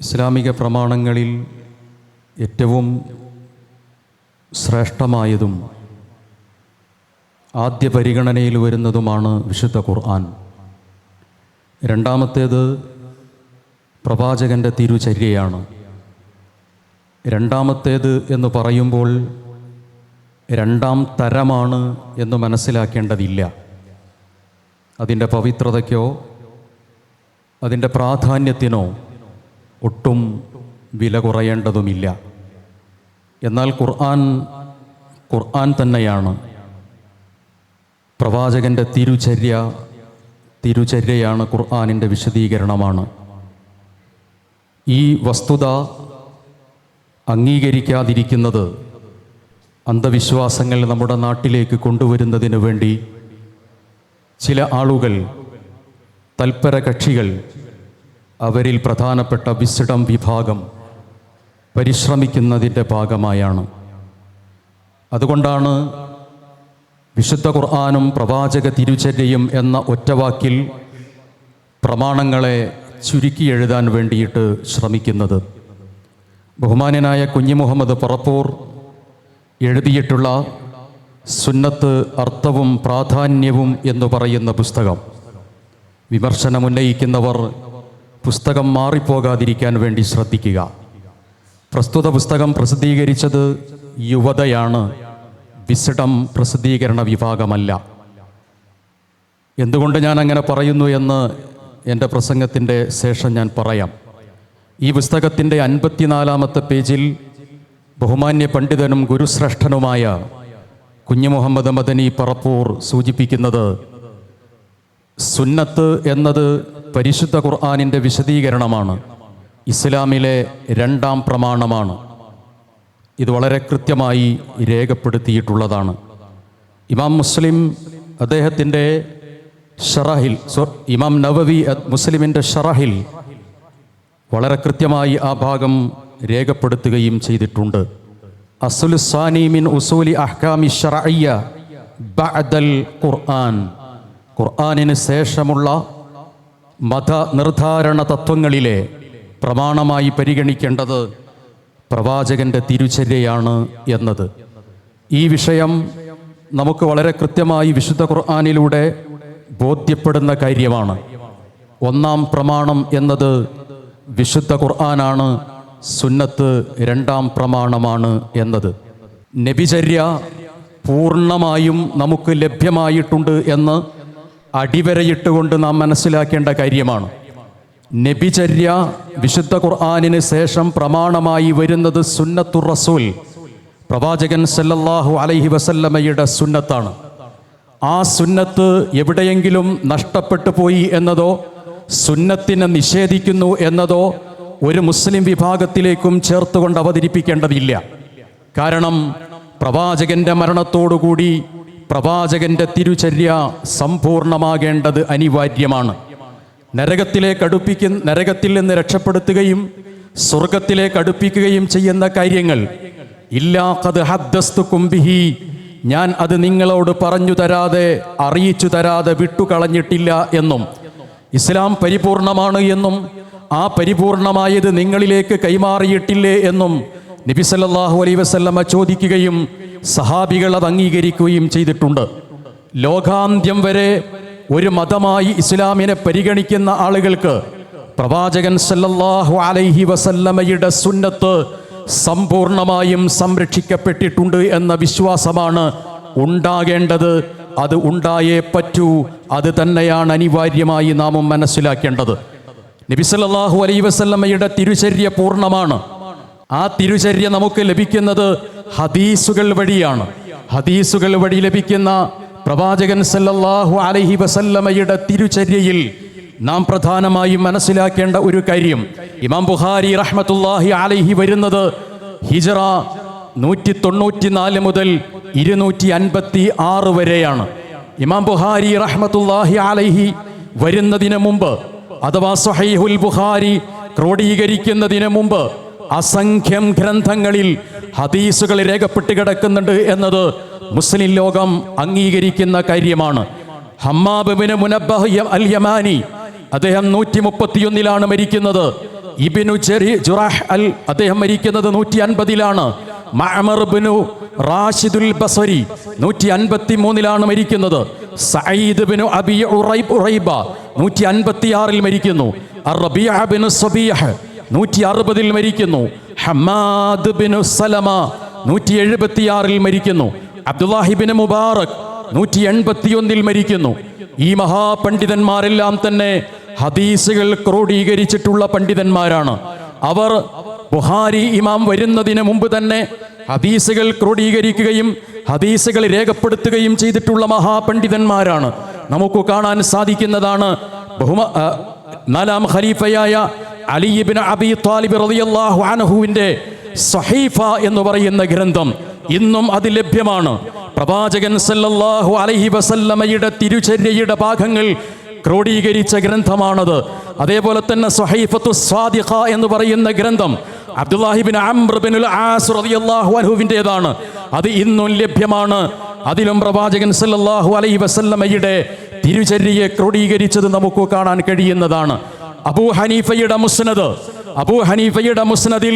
ഇസ്ലാമിക പ്രമാണങ്ങളിൽ ഏറ്റവും ശ്രേഷ്ഠമായതും ആദ്യ പരിഗണനയിൽ വരുന്നതുമാണ് വിശുദ്ധ ഖുർആൻ. രണ്ടാമത്തേത് പ്രവാചകൻ്റെ തിരുചര്യയാണ്. രണ്ടാമത്തേത് എന്ന് പറയുമ്പോൾ രണ്ടാം തരമാണ് എന്ന് മനസ്സിലാക്കേണ്ടതില്ല. അതിൻ്റെ പവിത്രതയ്ക്കോ അതിൻ്റെ പ്രാധാന്യത്തിനോ ഒട്ടും വില കുറയേണ്ടതുമില്ല. എന്നാൽ ഖുർആൻ തന്നെയാണ്. പ്രവാചകൻ്റെ തിരുചര്യയാണ് ഖുർആനിൻ്റെ വിശദീകരണമാണ്. ഈ വസ്തുത അംഗീകരിക്കാതിരിക്കുന്നത് അന്ധവിശ്വാസങ്ങൾ നമ്മുടെ നാട്ടിലേക്ക് കൊണ്ടുവരുന്നതിന് വേണ്ടി ചില ആളുകൾ, തൽപര കക്ഷികൾ, അവരിൽ പ്രധാനപ്പെട്ട വിസ്ഡം വിഭാഗം പരിശ്രമിക്കുന്നതിൻ്റെ ഭാഗമായാണ്. അതുകൊണ്ടാണ് വിശുദ്ധ ഖുർആനും പ്രവാചക തിരുചര്യയും എന്ന ഒറ്റവാക്കിൽ പ്രമാണങ്ങളെ ചുരുക്കി എഴുതാൻ വേണ്ടിയിട്ട് ശ്രമിക്കുന്നത്. ബഹുമാന്യനായ കുഞ്ഞി മുഹമ്മദ് പറപ്പൂർ എഴുതിയിട്ടുള്ള സുന്നത്ത് അർത്ഥവും പ്രാധാന്യവും എന്ന് പറയുന്ന പുസ്തകം, വിമർശനമുന്നയിക്കുന്നവർ പുസ്തകം മാറിപ്പോകാതിരിക്കാൻ വേണ്ടി ശ്രദ്ധിക്കുക. പ്രസ്തുത പുസ്തകം പ്രസിദ്ധീകരിച്ചത് യുവതയാണ്, വിസ്ഡം പ്രസിദ്ധീകരണ വിഭാഗമല്ല. എന്തുകൊണ്ട് ഞാൻ അങ്ങനെ പറയുന്നു എന്ന് എൻ്റെ പ്രസംഗത്തിൻ്റെ ശേഷം ഞാൻ പറയാം. ഈ പുസ്തകത്തിൻ്റെ 54-ാമത്തെ പേജിൽ ബഹുമാന്യ പണ്ഡിതനും ഗുരുശ്രേഷ്ഠനുമായ കുഞ്ഞു മുഹമ്മദ് മദനി പറപ്പൂർ സൂചിപ്പിക്കുന്നത്, സുന്നത്ത് എന്നത് പരിശുദ്ധ ഖുർആനിൻ്റെ വിശദീകരണമാണ്, ഇസ്ലാമിലെ രണ്ടാം പ്രമാണമാണ്. ഇത് വളരെ കൃത്യമായി രേഖപ്പെടുത്തിയിട്ടുള്ളതാണ്. ഇമാം മുസ്ലിം അദ്ദേഹത്തിൻ്റെ ഷറഹിൽ, ഇമാം നവവി മുസ്ലിമിൻ്റെ ഷറഹിൽ വളരെ കൃത്യമായി ആ ഭാഗം രേഖപ്പെടുത്തുകയും ചെയ്തിട്ടുണ്ട്. അസ്ലുൽ സാനി മിൻ ഉസൂലി അഹ്കാമി ശർഇയ്യ ബഅദൽ ഖുർആൻ, ഖുർആനിന് ശേഷമുള്ള മതനിർദ്ധാരണ തത്വങ്ങളിലെ പ്രമാണമായി പരിഗണിക്കേണ്ടത് പ്രവാചകൻ്റെ തിരുചര്യയാണ് എന്നത്. ഈ വിഷയം നമുക്ക് വളരെ കൃത്യമായി വിശുദ്ധ ഖുർആനിലൂടെ ബോധ്യപ്പെടുന്ന കാര്യമാണ്. ഒന്നാം പ്രമാണം എന്നത് വിശുദ്ധ ഖുർആനാണ്, സുന്നത്ത് രണ്ടാം പ്രമാണമാണ് എന്നത്. നബിചര്യ പൂർണ്ണമായും നമുക്ക് ലഭ്യമായിട്ടുണ്ട് എന്ന് അടിവരയിട്ടുകൊണ്ട് നാം മനസ്സിലാക്കേണ്ട കാര്യമാണ്. നബിചര്യ വിശുദ്ധ ഖുർആനിന് ശേഷം പ്രമാണമായി വരുന്നത് സുന്നത്തുർ റസൂൽ, പ്രവാചകൻ സല്ലല്ലാഹു അലൈഹി വസല്ലമയുടെ സുന്നത്താണ്. ആ സുന്നത്ത് എവിടെയെങ്കിലും നഷ്ടപ്പെട്ടു പോയി എന്നതോ സുന്നത്തിനെ നിഷേധിക്കുന്നു എന്നതോ ഒരു മുസ്ലിം വിഭാഗത്തിലേക്കും ചേർത്തുകൊണ്ട് അവതരിപ്പിക്കേണ്ടതില്ല. കാരണം പ്രവാചകന്റെ മരണത്തോടുകൂടി പ്രവാചകന്റെ തിരുചര്യ സമ്പൂർണ്ണമാകേണ്ടത് അനിവാര്യമാണ്. നരകത്തിൽ നിന്ന് രക്ഷപ്പെടുത്തുകയും സ്വർഗത്തിലേക്ക് അടുപ്പിക്കുകയും ചെയ്യുന്ന കാര്യങ്ങൾ ഇല്ലാ ഖദ് ഹദ്ദസ്തുകും ബിഹി, ഞാൻ അത് നിങ്ങളോട് പറഞ്ഞു തരാതെ, അറിയിച്ചു തരാതെ വിട്ടുകളഞ്ഞിട്ടില്ല എന്നും, ഇസ്ലാം പരിപൂർണമാണ് എന്നും ആ പരിപൂർണമായത് നിങ്ങളിലേക്ക് കൈമാറിയിട്ടില്ലേ എന്നും നബി സല്ലല്ലാഹു അലൈഹി വസല്ലമ ചോദിക്കുകയും സഹാബികൾ അത് അംഗീകരിക്കുകയും ചെയ്തിട്ടുണ്ട്. ലോകാന്ത്യം വരെ ഒരു മതമായി ഇസ്ലാമിനെ പരിഗണിക്കുന്ന ആളുകൾക്ക് പ്രവാചകൻ സല്ലല്ലാഹു അലൈഹി വസല്ലമയുടെ സുന്നത്ത് സമ്പൂർണമായും സംരക്ഷിക്കപ്പെട്ടിട്ടുണ്ട് എന്ന വിശ്വാസമാണ് ഉണ്ടാകേണ്ടത്. അത് ഉണ്ടായേ പറ്റൂ. അത് തന്നെയാണ് അനിവാര്യമായി നാമും മനസ്സിലാക്കേണ്ടത്. നബി സല്ലല്ലാഹു അലൈഹി വസല്ലമയുടെ തിരുചര്യ പൂർണ്ണമാണ്. ആ തിരുചര്യ നമുക്ക് ലഭിക്കുന്നത് ഹദീസുകൾ വഴിയാണ്. ഹദീസുകൾ വഴി ലഭിക്കുന്ന പ്രവാചകൻ സല്ലല്ലാഹു അലൈഹി വസല്ലമയുടെ തിരുചര്യയിൽ നാം പ്രധാനമായും മനസ്സിലാക്കേണ്ട ഒരു കാര്യം, ഇമാം ബുഖാരി റഹ്മത്തുള്ളാഹി അലൈഹി വരുന്നത് ഹിജ്റ 194 മുതൽ 256 വരെയാണ്. ഇമാം ബുഖാരി റഹ്മത്തുള്ളാഹി അലൈഹി വരുന്നതിന് മുമ്പ്, അഥവാ സ്വഹീഹുൽ ബുഖാരി ക്രോഡീകരിക്കുന്നതിന് മുമ്പ് അസംഖ്യം ഗ്രന്ഥങ്ങളിൽ ഹദീസുകൾ രേഖപ്പെട്ട് കിടക്കുന്നുണ്ട് എന്നത് മുസ്ലിം ലോകം അംഗീകരിക്കുന്ന കാര്യമാണ്. ഹമ്മാബ് ഇബ്നു മുനബ്ബഹ് അൽ യമാനി അദ്ദേഹം 131 മരിക്കുന്നത്. ഇബ്നു ജുറാഹ് അദ്ദേഹം മരിക്കുന്നത് 150-ലാണ്. മഅമർ ഇബ്നു റാഷിദുൽ ബസരി 153-ലാണ് മരിക്കുന്നത്. സഈദ് ഇബ്നു അബി ഉറൈബ 156-ൽ മരിക്കുന്നു. റബീഅ ഇബ്നു സബീഹ് 160-ൽ മരിക്കുന്നു. ഹമ്മാദ് ഇബ്നു സലമ 176-ൽ മരിക്കുന്നു. അബ്ദുല്ലാഹി ഇബ്നു മുബാറക് 181-ൽ മരിക്കുന്നു. ഈ മഹാപണ്ഡിതന്മാരെല്ലാം തന്നെ ഹദീസുകൾ ക്രോഡീകരിച്ചിട്ടുള്ള പണ്ഡിതന്മാരാണ്. അവർ ബുഖാരി ഇമാം വരുന്നതിന് മുമ്പ് തന്നെ ഹദീസുകൾ ക്രോഡീകരിക്കുകയും ഹദീസുകൾ രേഖപ്പെടുത്തുകയും ചെയ്തിട്ടുള്ള മഹാപണ്ഡിതന്മാരാണ്. നമുക്ക് കാണാൻ സാധിക്കുന്നതാണ് നാലാം ഖലീഫയായ അലി ഇബ്നു അബീ ത്വാലിബ് റളിയല്ലാഹു അൻഹുവിന്റെ സഹീഫ എന്ന് പറയുന്ന ഗ്രന്ഥം ഇന്നും അത് ലഭ്യമാണ്. പ്രവാചകൻ സല്ലല്ലാഹു അലൈഹി വസല്ലമയുടെ തിരുചര്യയുടെ ഭാഗങ്ങൾ ക്രോഡീകരിച്ച ഗ്രന്ഥമാണത്. അതേപോലെ തന്നെ സ്വഹൈഫത്തു സ്വാദിഖ എന്ന് പറയുന്ന ഗ്രന്ഥം അബ്ദുല്ലാഹി ഇബ്നു അംർ ഇബ്നുൽ ആസ് റളിയല്ലാഹു അൻഹുവിൻ്റെതാണ്. അത് ഇന്നും ലഭ്യമാണ്. അതിലും പ്രവാചകൻ സല്ലല്ലാഹു അലൈഹി വസല്ലമയുടെ തിരുചര്യയെ ക്രോഡീകരിച്ചത് നമുക്ക് കാണാൻ കഴിയുന്നതാണ്. അബൂ ഹനീഫയുടെ മുസ്നദിൽ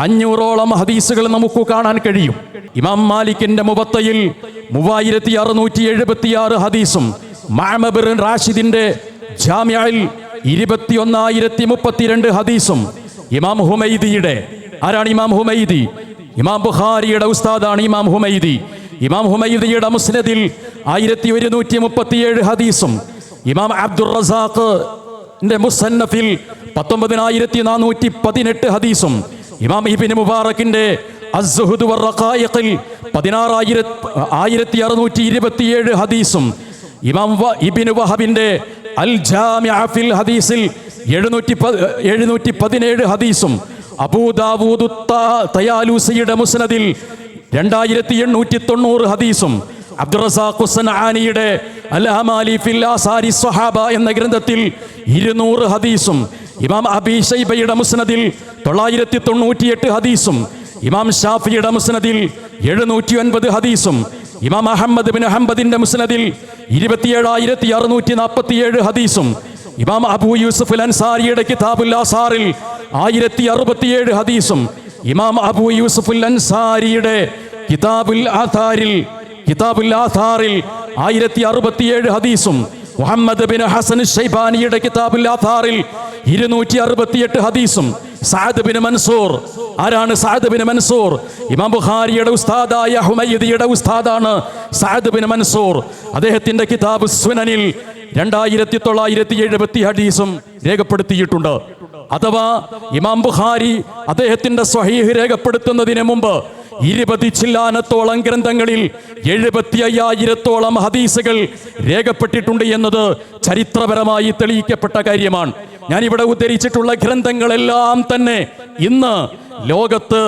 500-ഓളം ഹദീസുകൾ നമുക്ക് കാണാൻ കഴിയും. ഇമാം മാലിക്കിന്റെ മുവത്തയിൽ 3676 ഹദീസും മഅമർ ഇബ്നു റാഷിദിന്റെ ജാമിഅയിൽ 21032 ഹദീസും ഇമാം ഹുമൈദിയുടെ ആരാണ് ഇമാം ഹുമൈദി? ഇമാം ബുഖാരിയുടെ ഉസ്താദാണ് ഇമാം ഹുമൈദി. ഇമാം ഹുമൈദിയുടെ മുസ്നദിൽ 1137 ഹദീസും ഇമാം അബ്ദുർ റസാഖിന്റെ മുസന്നഫിൽ 19418 ഹദീസും ഇമാം ഇബ്നു മുബാറക്കിന്റെ അസ്സുഹുദ് വറഖായിഖിൽ 1627 ഹദീസും ഇമാം ഇബ്നു വഹബിന്റെ അൽ ജാമിഅ ഫിൽ ഹദീസിൽ 717 ഹദീസും അബൂ ദാവൂദ് തയാലൂസിയുടെ മുസ്നദിൽ 2890 ഹദീസും അബ്ദുർ റസാഖ് സനആനിയുടെ അൽ അമാലി ഫിൽ ആസാരി സ്വഹാബ എന്ന ഗ്രന്ഥത്തിൽ 200 ഹദീസും ഇമാം അബീ ശൈബയുടെ മുസ്നദിൽ 998 ഹദീസും ഇമാം ഷാഫിയുടെ മുസ്നദിൽ 709 ഹദീസും ഇമാം അഹമ്മദ് ബിൻ ഹംബദിന്റെ മുസ്നദിൽ 27647 ഹദീസും ഇമാം അബൂ യൂസുഫ് അൽ അൻസാരിയുടെ കിതാബുൽ ആസാറിൽ 1067 ഹദീസും ഇമാം അബൂ യൂസുഫ് അൽ അൻസാരിയുടെ കിതാബുൽ ആഥാറിൽ 1067 ഹദീസും മുഹമ്മദ് ബിൻ ഹസൻ ഷൈബാനിയുടെ കിതാബുൽ ആഥാറിൽ 268 ഹദീസും സഅദ് ബിൻ മൻസൂർ ആരാണ് സഅദ് ബിൻ മൻസൂർ? ഇമാം ബുഖാരിയുടെ ഉസ്താദായ ഹുമൈദിയുടെ ഉസ്താദാണ് സഅദ് ബിൻ മൻസൂർ. അദ്ദേഹത്തിന്റെ കിതാബ് സുനനിൽ 2970 ഹദീസും രേഖപ്പെടുത്തിയിട്ടുണ്ട്. അഥവാ ഇമാം ബുഖാരി അദ്ദേഹത്തിന്റെ സ്വഹീഹ് രേഖപ്പെടുത്തുന്നതിന് മുമ്പ് 20 ചില്ലാനത്തോളം ഗ്രന്ഥങ്ങളിൽ 75,000-ഓളം ഹദീസുകൾ രേഖപ്പെട്ടിട്ടുണ്ട് എന്നത് ചരിത്രപരമായി തെളിയിക്കപ്പെട്ട കാര്യമാണ്. ഞാനിവിടെ ഉദ്ധരിച്ചിട്ടുള്ള ഗ്രന്ഥങ്ങളെല്ലാം തന്നെ ഇന്ന് ലോകത്ത്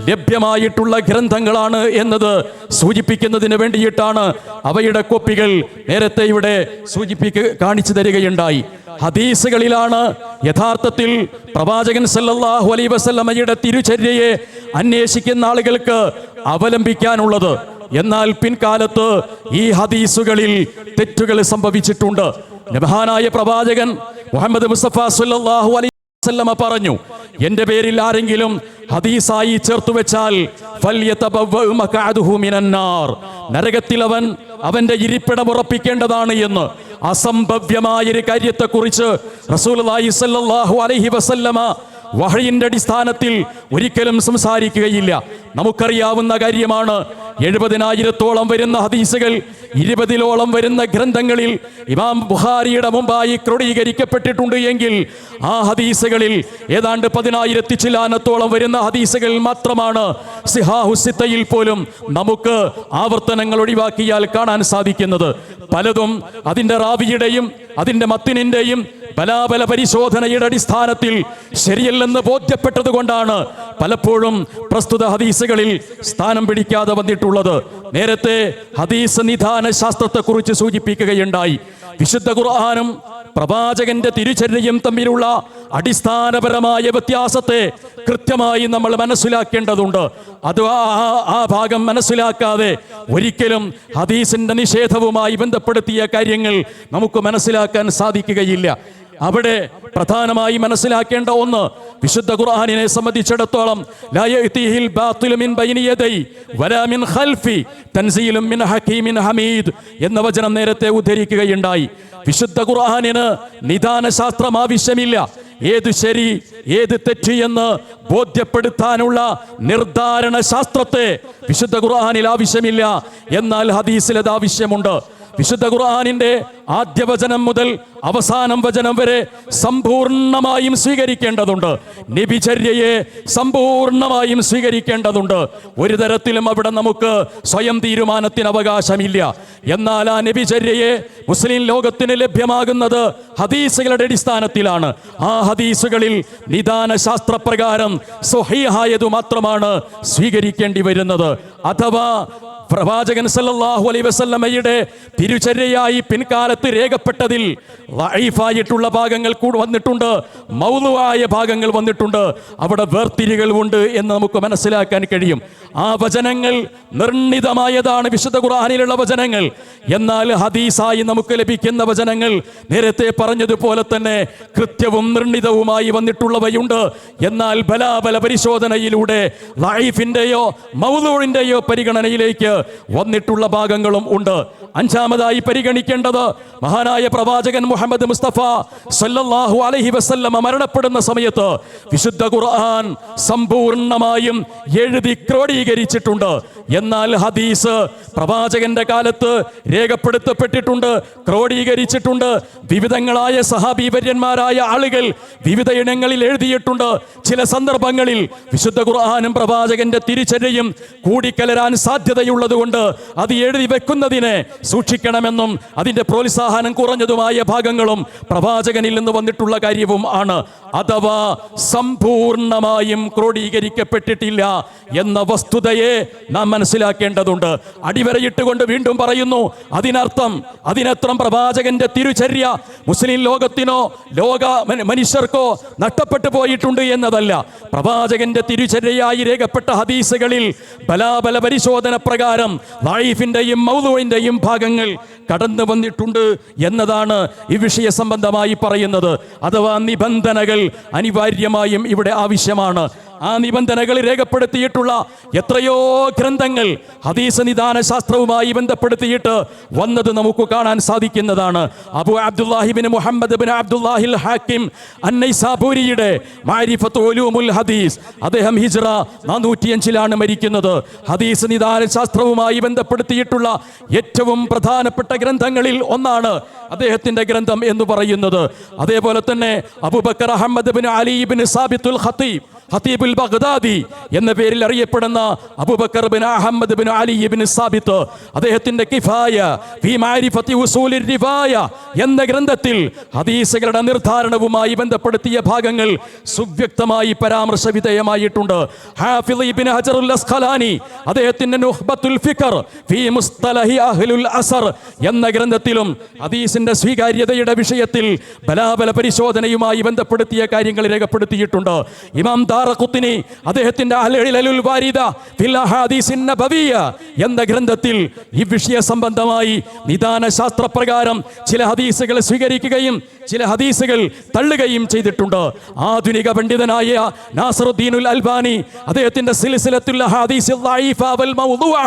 ലഭ്യമായിട്ടുള്ള ഗ്രന്ഥങ്ങളാണ് എന്നത് സൂചിപ്പിക്കുന്നതിന് വേണ്ടിയിട്ടാണ് അവയുടെ കോപ്പികൾ നേരത്തെ ഇവിടെ കാണിച്ചു തരികയുണ്ടായി. ഹദീസുകളിലാണ് യഥാർത്ഥത്തിൽ പ്രവാചകൻ സല്ലല്ലാഹു അലൈഹി വസല്ലമയുടെ തിരുചര്യയെ അന്വേഷിക്കുന്ന ആളുകൾക്ക് അവലംബിക്കാനുള്ളത്. എന്നാൽ പിൻകാലത്ത് ഈ ഹദീസുകളിൽ തെറ്റുകൾ സംഭവിച്ചിട്ടുണ്ട്. മഹാനായ പ്രവാചകൻ മുഹമ്മദ് മുസ്തഫ സല്ലല്ലാഹു അലൈഹി വസല്ലമ പറഞ്ഞു, എന്റെ പേരിൽ ആരെങ്കിലും ഹദീസായി ചേർത്തു വെച്ചാൽ നരകത്തിൽ അവന്റെ ഇരിപ്പിടം ഉറപ്പിക്കേണ്ടതാണ് എന്ന് അസംഭവ്യമായൊരു കാര്യത്തെക്കുറിച്ച് റസൂലുള്ളാഹി സ്വല്ലല്ലാഹു അലൈഹി വസല്ലമ വഹയിന്റെ അടിസ്ഥാനത്തിൽ ഒരിക്കലും സംസാരിക്കുകയില്ല. നമുക്കറിയാവുന്ന കാര്യമാണ്. 70,000-ഓളം വരുന്ന ഹദീസുകൾ 20-ഓളം വരുന്ന ഗ്രന്ഥങ്ങളിൽ ഇമാം ബുഖാരിയുടെ മുമ്പായി ക്രോഡീകരിക്കപ്പെട്ടിട്ടുണ്ട് എങ്കിൽ ആ ഹദീസുകളിൽ ഏതാണ്ട് 10,000 ചില്ലാനത്തോളം വരുന്ന ഹദീസുകൾ മാത്രമാണ് സിഹാഹു സിത്തയിൽ പോലും നമുക്ക് ആവർത്തനങ്ങൾ ഒഴിവാക്കിയാൽ കാണാൻ സാധിക്കുന്നത്. പലതും അതിൻ്റെ റാവിയുടെയും അതിൻ്റെ മത്തിനിൻ്റെയും ബലാബല പരിശോധനയുടെ അടിസ്ഥാനത്തിൽ ശരിയല്ലെന്ന് ബോധ്യപ്പെട്ടത് കൊണ്ടാണ് പലപ്പോഴും പ്രസ്തുത ഹദീസുകളിൽ സ്ഥാനം പിടിക്കാതെ വന്നിട്ടുള്ളത്. നേരത്തെ ഹദീസ് നിദാന ശാസ്ത്രത്തെക്കുറിച്ച് സൂചിപ്പിക്കുകയുണ്ടായി. വിശുദ്ധ ഖുർആനും പ്രവാചകന്റെ തിരുചര്യയും തമ്മിലുള്ള അടിസ്ഥാനപരമായ വ്യത്യാസത്തെ കൃത്യമായി നമ്മൾ മനസ്സിലാക്കേണ്ടതുണ്ട്. അത് ആ ഭാഗം മനസ്സിലാക്കാതെ ഒരിക്കലും ഹദീസിന്റെ നിഷേധവുമായി ബന്ധപ്പെടുത്തിയ കാര്യങ്ങൾ നമുക്ക് മനസ്സിലാക്കാൻ സാധിക്കുകയില്ല. അവിടെ പ്രധാനമായി മനസ്സിലാക്കേണ്ട ഒന്ന്, വിശുദ്ധ ഖുർആനിനെ സംബന്ധിച്ചിടത്തോളം ലാ യഅ്തീഹിൽ ബാത്തിലു മിൻ ബൈനി യദൈ വലാ മിൻ ഖൽഫി തൻസീലും മിൻ ഹകീമിൻ ഹമീദ് എന്ന വചനം നേരത്തെ ഉദ്ധരിക്കുകയുണ്ടായി. വിശുദ്ധ ഖുർആനിന് നിദാന ശാസ്ത്രം ആവശ്യമില്ല. ഏത് ശരി ഏത് തെറ്റ് എന്ന് ബോധ്യപ്പെടുത്താനുള്ള നിർദ്ധാരണ ശാസ്ത്രത്തെ വിശുദ്ധ ഖുർആനിൽ ആവശ്യമില്ല. എന്നാൽ ഹദീസിൽ അത് ആവശ്യമുണ്ട്. വിശുദ്ധ ഖുർആനിന്റെ ആദ്യ വചനം മുതൽ അവസാനം വചനം വരെ സമ്പൂർണമായും സ്വീകരിക്കേണ്ടതുണ്ട്. നബിചര്യയെ സമ്പൂർണമായും സ്വീകരിക്കേണ്ടതുണ്ട്. ഒരു തരത്തിലും അവിടെ നമുക്ക് സ്വയം തീരുമാനത്തിന് അവകാശമില്ല. എന്നാൽ ആ നബിചര്യയെ മുസ്ലിം ലോകത്തിന് ലഭ്യമാകുന്നത് ഹദീസുകളുടെ അടിസ്ഥാനത്തിലാണ്. ആ ഹദീസുകളിൽ നിദാന ശാസ്ത്രപ്രകാരം സ്വഹീഹായതു മാത്രമാണ് സ്വീകരിക്കേണ്ടി വരുന്നത്. അഥവാ പ്രവാചകൻ സല്ലല്ലാഹു അലൈഹി വസല്ലമയുടെ തിരുചര്യയായി പിൻകാലത്ത് രേഖപ്പെട്ടതിൽ ദഈഫായിട്ടുള്ള ഭാഗങ്ങൾ കൂടി വന്നിട്ടുണ്ട്, മൗദൂആയ ഭാഗങ്ങൾ വന്നിട്ടുണ്ട്. അവിടെ വേർതിരികളുണ്ട് എന്ന് നമുക്ക് മനസ്സിലാക്കാൻ കഴിയും. ആ വചനങ്ങൾ നിർണിതമായതാണ് വിശുദ്ധ ഖുർആനിലുള്ള വചനങ്ങൾ. എന്നാൽ ഹദീസായി നമുക്ക് ലഭിക്കുന്ന വചനങ്ങൾ നേരത്തെ പറഞ്ഞതുപോലെ തന്നെ കൃത്യവും നിർണിതവുമായി വന്നിട്ടുള്ളവയുണ്ട്. എന്നാൽ ബലാബല പരിശോധനയിലൂടെ ദഈഫിന്റെയോ മൗദൂഇന്റെയോ പരിഗണനയിലേക്ക് വന്നിട്ടുള്ള ഭാഗങ്ങളും ഉണ്ട്. അഞ്ചാമതായി പരിഗണിക്കേണ്ടത്, മഹാനായ പ്രവാചകൻ മുഹമ്മദ് മുസ്തഫ സല്ലല്ലാഹു അലൈഹി വസല്ലമ മരണപ്പെടുന്ന സമയത്ത് വിശുദ്ധ ഖുർആൻ സമ്പൂർണമായും എഴുതി ക്രോഡീകരിച്ചിട്ടുണ്ട്. എന്നാൽ ഹദീസ് പ്രവാചകന്റെ കാലത്ത് രേഖപ്പെടുത്തപ്പെട്ടിട്ടുണ്ട്, ക്രോഡീകരിച്ചിട്ടുണ്ട്. വിവിധങ്ങളായ സഹാബീവര്യന്മാരായ ആളുകൾ വിവിധ ഇടങ്ങളിൽ എഴുതിയിട്ടുണ്ട്. ചില സന്ദർഭങ്ങളിൽ വിശുദ്ധ ഖുർആനും പ്രവാചകന്റെ തിരിച്ചര്യയും കൂടിക്കലരാൻ സാധ്യതയുള്ളതുകൊണ്ട് അത് എഴുതി വെക്കുന്നതിനെ സൂക്ഷിക്കണമെന്നും അതിന്റെ പ്രോത്സാഹനം കുറഞ്ഞതുമായ ഭാഗങ്ങളും പ്രവാചകനിൽ നിന്ന് വന്നിട്ടുള്ള കാര്യവും ആണ്. അഥവാ സമ്പൂർണമായും ക്രോഡീകരിക്കപ്പെട്ടിട്ടില്ല എന്ന വസ്തുതയെ നാം മനസ്സിലാക്കേണ്ടതുണ്ട്. അടിവരയിട്ടുകൊണ്ട് വീണ്ടും പറയുന്നു, അതിനർത്ഥം പ്രവാചകന്റെ തിരുചര്യ മുസ്ലിം ലോകത്തിനോ ലോക മനുഷ്യർക്കോ നഷ്ടപ്പെട്ടു പോയിട്ടുണ്ട് എന്നതല്ല. പ്രവാചകന്റെ തിരുചര്യയായി രേഖപ്പെട്ട ഹദീസുകളിൽ ബലാബല പരിശോധന പ്രകാരം ദഈഫിന്റെയും മൗദൂഇന്റെയും ഭാഗങ്ങൾ കടന്നു വന്നിട്ടുണ്ട് എന്നതാണ് ഈ വിഷയ സംബന്ധമായി പറയുന്നത്. അഥവാ നിബന്ധനകൾ അനിവാര്യമായും ഇവിടെ ആവശ്യമാണ്. ആ നിബന്ധനകൾ രേഖപ്പെടുത്തിയിട്ടുള്ള എത്രയോ ഗ്രന്ഥങ്ങൾ ഹദീസ് നിദാന ശാസ്ത്രവുമായി ബന്ധപ്പെടുത്തിയിട്ട് വന്നത് നമുക്ക് കാണാൻ സാധിക്കുന്നതാണ്. അബൂ അബ്ദുല്ലാഹിബ്നു മുഹമ്മദ് ഇബ്നു അബ്ദുല്ലാഹിൽ ഹാക്കിം അന്നൈസാബൂരിയുടെ മഅരിഫത്തു ഉലൂമുൽ ഹദീസ്, അദ്ദേഹം ഹിജ്റ 405 മരിക്കുന്നത്. ഹദീസ് നിദാന ശാസ്ത്രവുമായി ബന്ധപ്പെടുത്തിയിട്ടുള്ള ഏറ്റവും പ്രധാനപ്പെട്ട ഗ്രന്ഥങ്ങളിൽ ഒന്നാണ് അദ്ദേഹത്തിന്റെ ഗ്രന്ഥം എന്ന് പറയുന്നത്. അതേപോലെ തന്നെ അബൂബക്കർ അഹ്മദ് ഇബ്നു അലി ഇബ്നു സാബിത്തുൽ ഖതീബുൽ ബഗ്ദാദി എന്ന പേരിൽ അറിയപ്പെടുന്ന അബൂബക്കർ ഇബ്നു അഹ്മദ് ഇബ്നു അലി ഇബ്നു സാബിത്ത്, അദ്ദേഹത്തിന്റെ കിഫായ ഫീ മഅരിഫത്തി ഉസൂലിർ റിവായ എന്ന ഗ്രന്ഥത്തിൽ ഹദീസുകളുടെ നിർദ്ധാരണവുമായി ബന്ധപ്പെടുത്തിയ ഭാഗങ്ങൾ സുവ്യക്തമായി പരാമർശ വിധേയമായിട്ടുണ്ട്. ഹാഫിദ് ഇബ്നു ഹജറുൽ അസ്ഖലാനി അദ്ദേഹത്തിന്റെ നുഖ്ബത്തുൽ ഫിക്ർ ഫീ മുസ്തലഹി അഹ്ലുൽ അസർ എന്ന ഗ്രന്ഥത്തിലും ഹദീസിന്റെ സ്വീകാര്യതയുടെ വിഷയത്തിൽ ബലാബല പരിശോധനയുമായി ബന്ധപ്പെടുത്തിയ കാര്യങ്ങൾ രേഖപ്പെടുത്തിയിട്ടുണ്ട്. ഇമാം ദാറഖുത്നി അദ്ദേഹത്തിന്റെ അൽ വാരിദ ഫിൽ അഹാദീസിൻ നബവിയ്യ എന്ന ഗ്രന്ഥത്തിൽ ഈ വിഷയ സംബന്ധമായി നിദാന ശാസ്ത്രപ്രകാരം ചില ഹദീസുകൾ സ്വീകരിക്കുകയും ചില ഹദീസുകൾ തള്ളുകയും ചെയ്തിട്ടുണ്ട്. ആധുനിക പണ്ഡിതനായ നാസറുദ്ദീനുൽ അൽബാനി അദ്ദേഹത്തിന്റെ സിൽസിലത്തുൽ അഹാദീസിൽ ദഈഫ വൽ മൗദൂഅ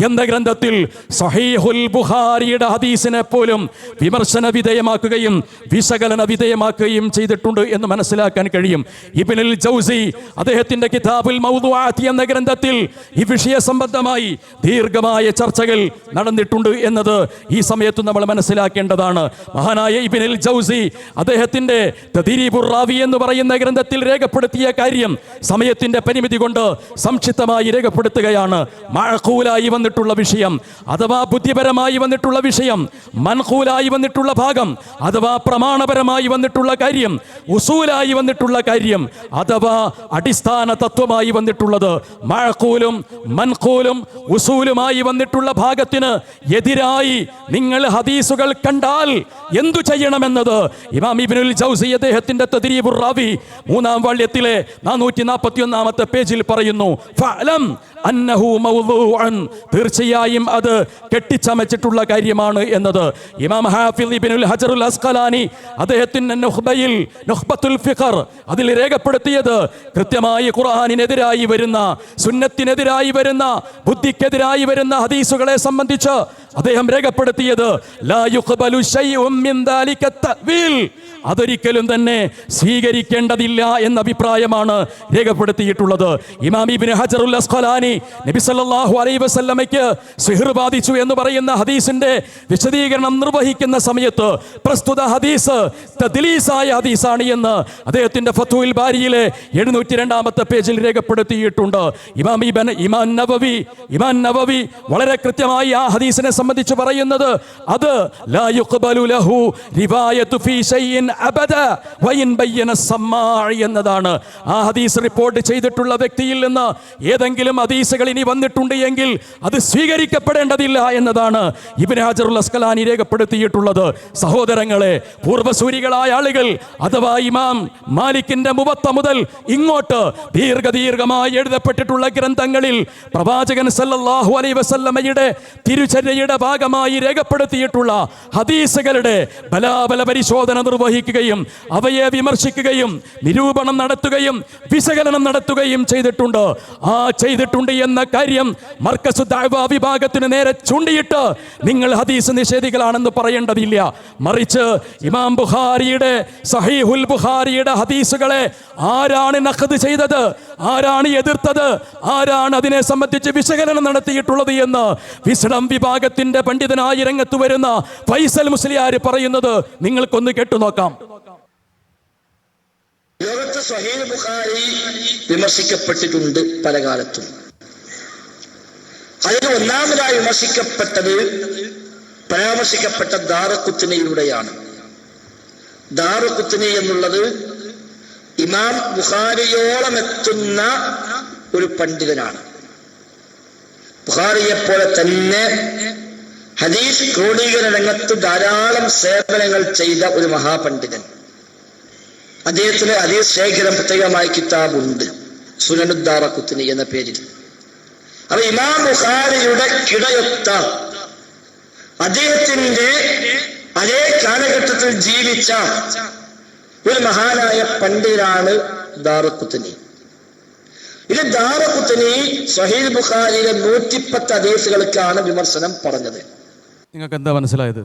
എന്ന ഗ്രന്ഥത്തിൽ സഹീഹുൽ ബുഖാരിയുടെ ഹദീസിനെ പോലും വിമർശന വിധേയമാക്കുകയും വിശകലന വിധേയമാക്കുകയും ചെയ്തിട്ടുണ്ട് എന്ന് മനസ്സിലാക്കാൻ കഴിയും. ഇബ്നുൽ ജൗസി അദ്ദേഹത്തിന്റെ കിതാബുൽ മൗദൂആത്ത് എന്ന ഗ്രന്ഥത്തിൽ ഈ വിഷയ സംബന്ധമായി ദീർഘമായ ചർച്ചകൾ നടന്നിട്ടുണ്ട് എന്നത് ഈ സമയത്ത് നമ്മൾ മനസ്സിലാക്കേണ്ടതാണ്. മഹാനായ ഇബ്നുൽ ജൗസി അദ്ദേഹത്തിന്റെ തദ്രീബുർ റാവി എന്ന് പറയുന്ന ഗ്രന്ഥത്തിൽ രേഖപ്പെടുത്തിയ കാര്യം സമയത്തിന്റെ പരിമിതി കൊണ്ട് സംക്ഷിപ്തമായി രേഖപ്പെടുത്തുകയാണ്. മഅഖൂലായി വന്നിട്ടുള്ള വിഷയം അഥവാ ബുദ്ധിപരമായി വന്നിട്ടുള്ള വിഷയം, മൻഖൂലായി വന്നിട്ടുള്ള ഭാഗം അഥവാ പ്രമാണപരമായി വന്നിട്ടുള്ള കാര്യം, ഉസൂലായി വന്നിട്ടുള്ള കാര്യം അഥവാ അടിസ്ഥാന തത്വമായി വന്നിട്ടുള്ളത്, മഅഖൂലും മൻഖൂലും ഉസൂലുമായി വന്നിട്ടുള്ള ഭാഗത്തിന് എതിരായി നിങ്ങൾ ഹദീസുകൾ കണ്ടാൽ എന്തു ചെയ്യണമെന്നത് ഇമാം ഇബ്നുൽ ജൗസി അദ്ദേഹത്തിന്റെ തദ്രീബുർ റാവി 3-ാം വാള്യത്തിലെ 441-ാമത്തെ പേജിൽ പറയുന്നു. ഫഅലം അന്നഹു മൗദൂഅൻ, തീർച്ചയായും അത് കെട്ടിച്ചമച്ചിട്ടുള്ള കാര്യമാണ് എന്നത് ഇമാം ഹാഫിദ് ഇബ്നുൽ ഹജറുൽ അസ്ഖലാനി അദ്ദേഹത്തിന്റെ നുഖ്ബത്തുൽ ഫിഖർ അതിൽ രേഖപ്പെടുത്തിയത് കൃത്യമായി ഖുർആനിനെതിരായി വരുന്ന, സുന്നത്തിനെതിരായി വരുന്ന, ബുദ്ധിക്കെതിരായി വരുന്ന ഹദീസുകളെ സംബന്ധിച്ച് അദ്ദേഹം രേഖപ്പെടുത്തിയത് ലാ യുഖ്ബലു ശൈഉം മിൻ ദാലിക തഅ്വീൽ, അതൊരിക്കലും തന്നെ സ്വീകരിക്കേണ്ടതില്ല എന്ന അഭിപ്രായമാണ് രേഖപ്പെടുത്തിയിട്ടുള്ളത്. ഇമാം ഇബ്നു ഹജറുൽ അസ്ഖലാനി നബി സല്ലല്ലാഹു അലൈഹി വസല്ലമയ്ക്ക് സിഹ്ർ ബാധിച്ചു എന്ന് പറയുന്ന ഹദീസിന്റെ വിശദീകരണം നിർവഹിക്കുന്ന സമയത്ത് പ്രസ്തുത ഹദീസ് തദ്ലീസായ ഹദീസാണ് എന്ന് അദ്ദേഹത്തിന്റെ ഫത്ഹുൽ ബാരിയിലെ 702 പേജിൽ രേഖപ്പെടുത്തിയിട്ടുണ്ട്. ഇമാം നവവി വളരെ കൃത്യമായി ആ ഹദീസിനെ സംബന്ധിച്ച് പറയുന്നത് അത് ലാ യുഖ്ബലു ലഹു റിവായത്തു ഫീ ശൈഇൻ അബദ വഇൻ ബയ്യന സമ്മാഇ എന്നതാണ്. ആ ഹദീസ് റിപ്പോർട്ട് ചെയ്തിട്ടുള്ള വ്യക്തിയിൽ നിന്ന് ഏതെങ്കിലും ഹദീസുകൾ ഇനി വന്നിട്ടുണ്ട് എങ്കിൽ അത് സ്വീകരിക്കപ്പെടേണ്ടതില്ല എന്നതാണ് ഇബ്നു ഹജറുൽ അസ്ഖലാനി രേഖപ്പെടുത്തിയിട്ടുള്ളത്. സഹോദരങ്ങളെ, പൂർവ്വസൂരികളായ ആളുകൾ അഥവാ ഇമാം മാലിക്കിന്റെ മുവത്ത മുതൽ ഇങ്ങോട്ട് ദീർഘമായി എഴുതപ്പെട്ടിട്ടുള്ള ഗ്രന്ഥങ്ങളിൽ പ്രവാചകൻ സല്ലല്ലാഹു അലൈഹി വസല്ലമയുടെ തിരുചര്യയുടെ ഭാഗമായി രേഖപ്പെടുത്തിയിട്ടുള്ള ഹദീസുകളുടെ ബലാബല പരിശോധന നിർവഹിക്കുകയും അവയെ വിമർശിക്കുകയും നിരൂപണം നടത്തുകയും വിശകലനം നടത്തുകയും ചെയ്തിട്ടുണ്ട്. ആ ചെയ്തിട്ടുണ്ട് എന്ന കാര്യം മർക്കസു ദഅ്വ വിഭാഗത്തിന് നേരെ ചൂണ്ടിയിട്ട് നിങ്ങൾ ഹദീസ് നിഷേധികളാണെന്ന് പറയേണ്ടതില്ല. മറിച്ച് ഇമാം ബുഖാരിയുടെ സഹീഹുൽ ബുഖാരിയുടെ ഹദീസുകളെ ആരാണ് നഖദ് ചെയ്തത്, ആരാണ് എതിർത്തത്, ആരാണ് അതിനെ സംബന്ധിച്ച് വിശകലനം നടത്തിയിട്ടുള്ളത് എന്ന് വിസ്ഡം വിഭാഗത്തിന്റെ പണ്ഡിതനായി രംഗത്ത് വരുന്ന ഫൈസൽ മുസ്ലിയാർ പറയുന്നത് നിങ്ങൾക്കൊന്ന് കേട്ടുനോക്കാം. ലോകത്ത് സ്വഹീഹ് ബുഖാരി വിമർശിക്കപ്പെട്ടിട്ടുണ്ട് പല കാലത്തും. അതിന് ഒന്നാമതായി പരാമർശിക്കപ്പെട്ട ദാറുഖുത്നിയിലൂടെയാണ്. ദാറുഖുത്നി എന്നുള്ളത് ഇമാം ബുഖാരിയോളം എത്തുന്ന ഒരു പണ്ഡിതനാണ്. ബുഖാരിയെ പോലെ തന്നെ ഹദീസ് ക്രോഡീകരണ രംഗത്ത് ധാരാളം സേവനങ്ങൾ ചെയ്ത ഒരു മഹാപണ്ഡിതൻ. അദ്ദേഹത്തിന് ഹദീസ് ശേഖരം പ്രത്യേകമായ കിതാബുണ്ട്, സുനനുദ് ദാറഖുത്നി എന്ന പേരിൽ. അത് ഇമാം ബുഖാരിയുടെ കിടയൊത്ത അദ്ദേഹത്തിന്റെ അതേ കാലഘട്ടത്തിൽ ജീവിച്ച ഒരു മഹാനായ പണ്ഡിതനാണ് ദാറഖുത്നി. ഇത് ദാറഖുത്നി സ്വഹീഹ് ബുഖാരിയിലെ 110 ഹദീസുകൾക്കാണ് വിമർശനം പറഞ്ഞത്. നിങ്ങൾക്ക് എന്താ മനസ്സിലായത്?